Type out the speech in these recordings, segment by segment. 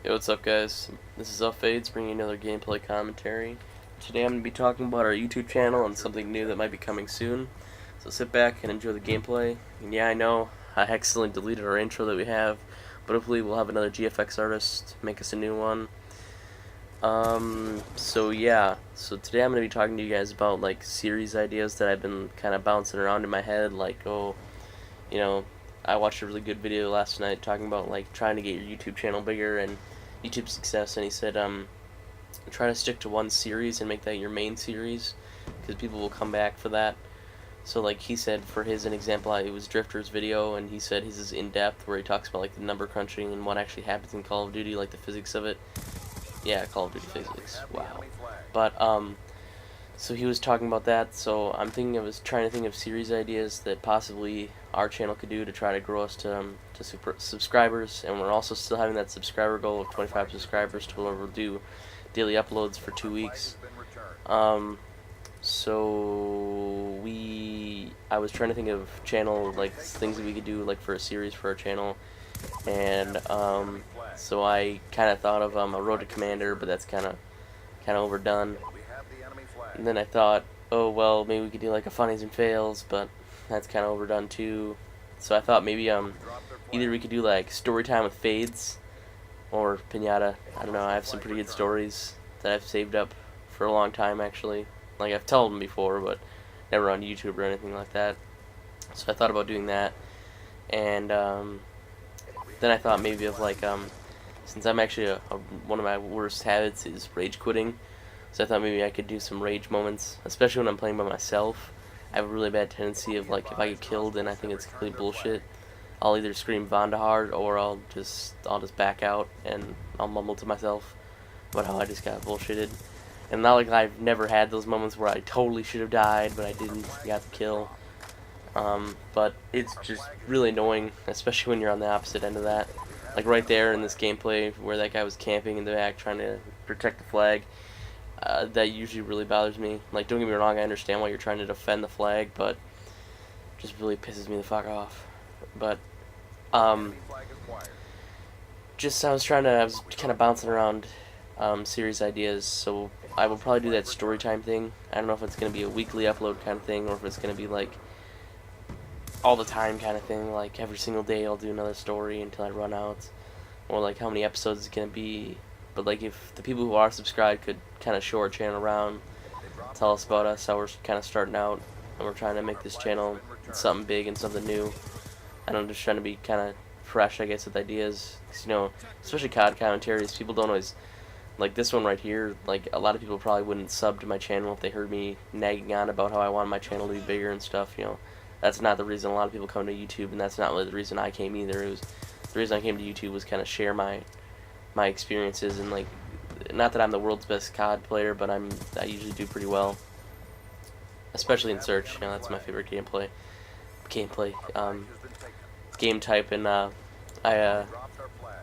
Hey, what's up, guys? This is Fades bringing another gameplay commentary. Today I'm going to be talking about our YouTube channel and something new that might be coming soon. So sit back and enjoy the gameplay. And yeah, I know I accidentally deleted our intro that we have, but hopefully we'll have another GFX artist make us a new one. So today I'm going to be talking to you guys about like series ideas that I've been kind of bouncing around in my head, like, you know, I watched a really good video last night talking about like trying to get your YouTube channel bigger and YouTube success, and he said try to stick to one series and make that your main series because people will come back for that. So like he said, for his an example, it was Drifter's video, and he said his is in depth where he talks about like the number crunching and what actually happens in Call of Duty, like the physics of it. Yeah, Call of Duty physics. Wow. But so he was talking about that, so I'm trying to think of series ideas that possibly our channel could do to try to grow us to subscribers, and we're also still having that subscriber goal of 25 subscribers to where we'll do daily uploads for 2 weeks. I was trying to think of channel, like, things that we could do, like, for a series for our channel, and, so I kind of thought of, a Road to Commander, but that's kind of overdone. And then I thought, oh, well, maybe we could do like a funnies and fails, but that's kind of overdone too. So I thought maybe either we could do like story time with fades or pinata. I don't know. I have some pretty good stories that I've saved up for a long time actually. Like I've told them before, but never on YouTube or anything like that. So I thought about doing that, and then I thought maybe of like since I'm actually one of my worst habits is rage quitting. So I thought maybe I could do some rage moments, especially when I'm playing by myself. I have a really bad tendency of, like, if I get killed and I think it's complete bullshit, I'll either scream Vandahard or I'll just back out and I'll mumble to myself about how I just got bullshitted. And not like I've never had those moments where I totally should have died, but I didn't, got the kill. But it's just really annoying, especially when you're on the opposite end of that. Like right there in this gameplay where that guy was camping in the back trying to protect the flag. That usually really bothers me. Like, don't get me wrong, I understand why you're trying to defend the flag, but it just really pisses me the fuck off. But, I was kind of bouncing around, series ideas, so I will probably do that story time thing. I don't know if it's going to be a weekly upload kind of thing, or if it's going to be, like, all the time kind of thing, like, every single day I'll do another story until I run out, or, like, how many episodes it's going to be. But like if the people who are subscribed could kind of show our channel around, tell us about us, how we're kind of starting out, and we're trying to make this channel something big and something new. And I'm just trying to be kind of fresh, I guess, with ideas. Cause, especially COD commentaries, people don't always, like this one right here, like a lot of people probably wouldn't sub to my channel if they heard me nagging on about how I want my channel to be bigger and stuff, That's not the reason a lot of people come to YouTube, and that's not really the reason I came either. The reason I came to YouTube was kind of share my experiences, and like, not that I'm the world's best COD player, but I usually do pretty well, especially in search. That's my favorite game type, and I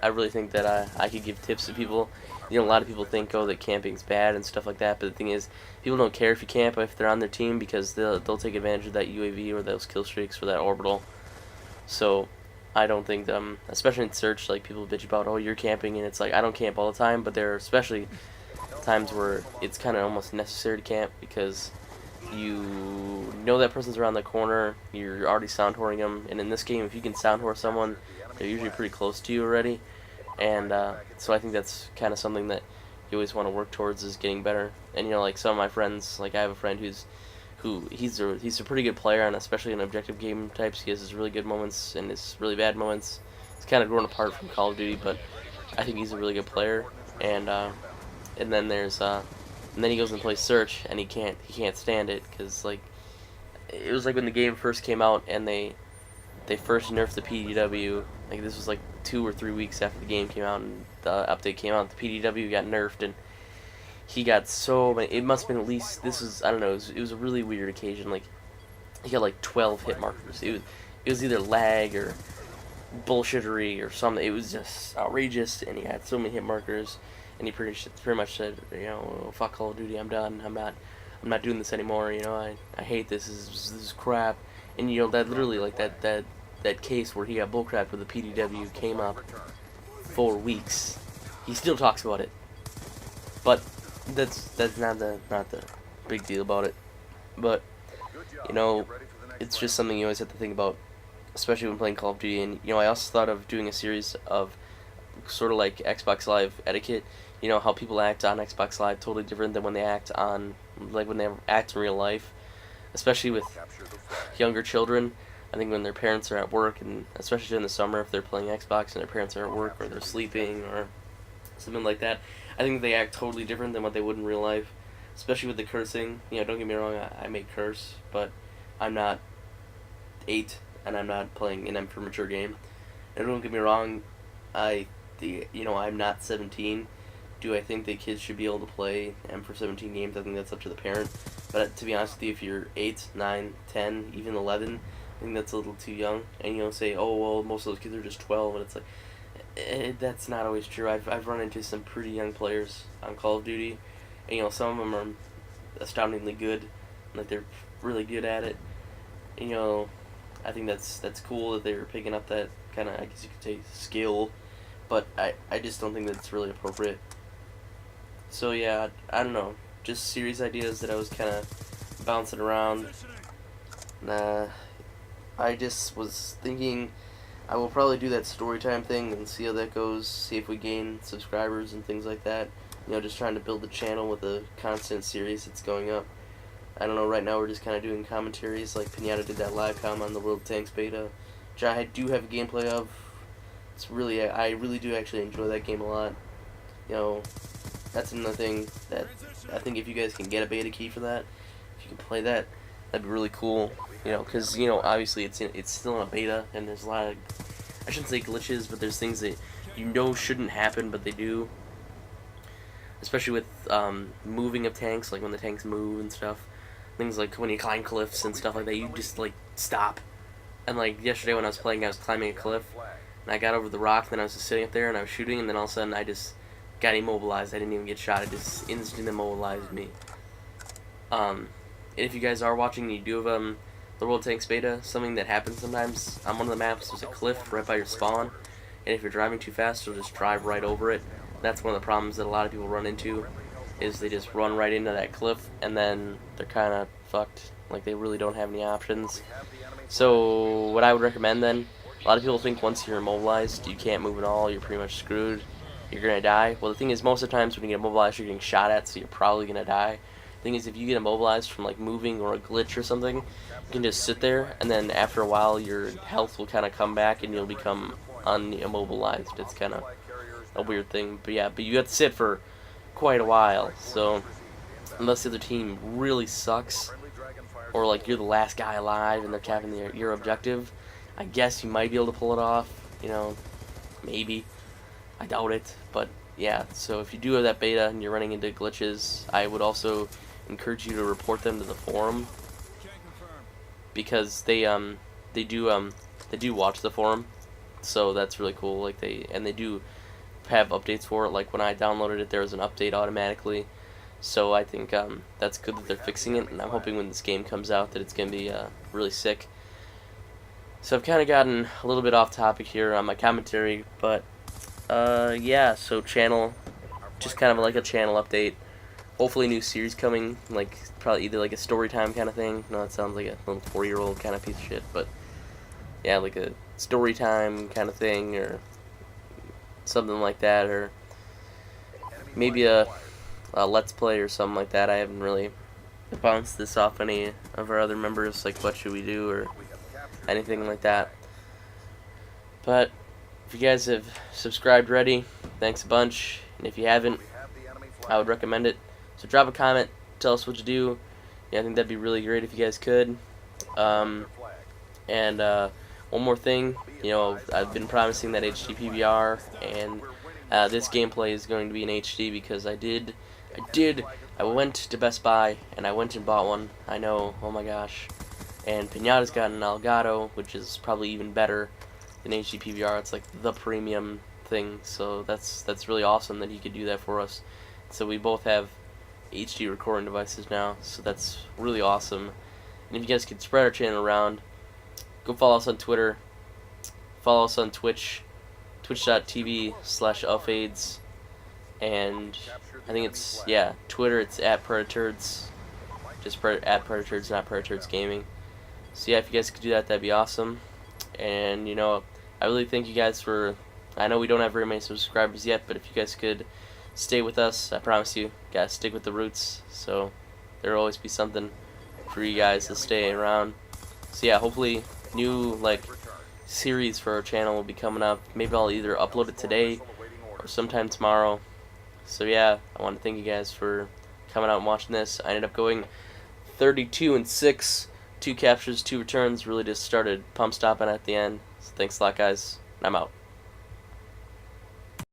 really think that I could give tips to people. A lot of people think, oh, that camping's bad and stuff like that, but the thing is, people don't care if you camp if they're on their team, because they'll take advantage of that UAV or those kill streaks or that orbital. So I don't think, especially in search, like, people bitch about, oh, you're camping, and it's like, I don't camp all the time, but there are especially times where it's kind of almost necessary to camp, because you know that person's around the corner, you're already sound whoring them, and in this game, if you can sound whore someone, they're usually pretty close to you already, and, so I think that's kind of something that you always want to work towards, is getting better. And, like, some of my friends, like, I have a friend he's a pretty good player, and especially in objective game types, he has his really good moments and his really bad moments. He's kind of grown apart from Call of Duty, but I think he's a really good player. And then he goes and plays Search, and he can't stand it, because like it was like when the game first came out and they first nerfed the PDW. Like, this was like 2 or 3 weeks after the game came out and the update came out. The PDW got nerfed, and he got so many. It must have been at least, I don't know, it was a really weird occasion. Like, he got like 12 hit markers. It was either lag or bullshittery or something. It was just outrageous, and he had so many hit markers, and he pretty much said, fuck Call of Duty, I'm done. I'm not doing this anymore. I hate this. This is crap. And that literally, like, that case where he got bullcrapped with the PDW came up for weeks he still talks about it. But that's not the big deal about it. But it's just something you always have to think about, especially when playing Call of Duty. And I also thought of doing a series of sort of like Xbox Live etiquette. How people act on Xbox Live totally different than when they act on when they act in real life, especially with younger children. I think when their parents are at work, and especially in the summer if they're playing Xbox and their parents are at work or they're sleeping or something like that, I think they act totally different than what they would in real life, especially with the cursing. Don't get me wrong, I may curse, but I'm not 8 and I'm not playing an M for mature game. And don't get me wrong, I'm not 17. Do I think that kids should be able to play M for 17 games? I think that's up to the parent. But to be honest with you, if you're 8, 9, 10, even 11, I think that's a little too young. And say, oh, well, most of those kids are just 12. And it's like, that's not always true. I've run into some pretty young players on Call of Duty. And, some of them are astoundingly good. Like, they're really good at it. And, I think that's cool that they're picking up that kind of, I guess you could say, skill. But I just don't think that's really appropriate. So yeah, I don't know. Just series ideas that I was kind of bouncing around. I just was thinking I will probably do that story time thing and see how that goes. See if we gain subscribers and things like that. Just trying to build the channel with a constant series that's going up. I don't know, right now we're just kind of doing commentaries, like Pinata did that live com on the World Tanks beta, which I do have a gameplay of. I really do actually enjoy that game a lot. That's another thing that I think if you guys can get a beta key for that, if you can play that, that'd be really cool. Because obviously it's still in a beta, and there's a lot of, I shouldn't say glitches, but there's things that shouldn't happen, but they do. Especially with moving of tanks, like when the tanks move and stuff. Things like when you climb cliffs and stuff like that, you just like stop. And like yesterday when I was playing, I was climbing a cliff, and I got over the rock, and then I was just sitting up there, and I was shooting, and then all of a sudden I just got immobilized. I didn't even get shot. It just instantly immobilized me. And if you guys are watching and you do have the World Tanks beta, something that happens sometimes on one of the maps, there's a cliff right by your spawn, and if you're driving too fast, you'll just drive right over it. That's one of the problems that a lot of people run into, is they just run right into that cliff, and then they're kind of fucked. Like, they really don't have any options. So what I would recommend then, a lot of people think once you're immobilized, you can't move at all, you're pretty much screwed, you're going to die. Well, the thing is, most of the times when you get immobilized, you're getting shot at, so you're probably going to die. The thing is, if you get immobilized from like moving or a glitch or something, you can just sit there, and then after a while, your health will kind of come back, and you'll become unimmobilized. It's kind of a weird thing. But yeah, but you have to sit for quite a while, so unless the other team really sucks, or like you're the last guy alive and they're capping your objective, I guess you might be able to pull it off, maybe. I doubt it, but yeah, so if you do have that beta and you're running into glitches, I would also encourage you to report them to the forum, because they do watch the forum, so that's really cool. Like they do have updates for it. Like when I downloaded it, there was an update automatically, so I think that's good that they're fixing it, and I'm hoping when this game comes out that it's gonna be really sick. So I've kind of gotten a little bit off topic here on my commentary, but yeah, so channel, just kind of like a channel update. Hopefully new series coming, like probably either like a story time kind of thing. No, that sounds like a little 4-year-old kind of piece of shit, but yeah, like a story time kind of thing, or something like that, or maybe a let's play or something like that. I haven't really bounced this off any of our other members, like what should we do or anything like that. But if you guys have subscribed already, thanks a bunch, and if you haven't, I would recommend it. So drop a comment, tell us what you do. Yeah, I think that'd be really great if you guys could. And one more thing, I've been promising that HD PVR, and this gameplay is going to be in HD because I went to Best Buy and I went and bought one. I know, oh my gosh. And Pinata's got an Elgato, which is probably even better than HD PVR. It's like the premium thing, so that's really awesome that he could do that for us. So we both have HD recording devices now, so that's really awesome. And if you guys could spread our channel around, go follow us on Twitter, follow us on Twitch, twitch.tv/ufades. and I think it's, yeah, Twitter, it's at Predaturds, just at Predaturds, not Predaturds Gaming. So yeah, if you guys could do that, that'd be awesome. And I really thank you guys for. I know we don't have very many subscribers yet, but if you guys could stay with us, I promise you, guys, stick with the roots. So there'll always be something for you guys to stay around. So yeah, hopefully new series for our channel will be coming up. Maybe I'll either upload it today or sometime tomorrow. So yeah, I want to thank you guys for coming out and watching this. I ended up going 32-6, 2 captures, 2 returns. Really just started pump stopping at the end. So thanks a lot, guys. I'm out.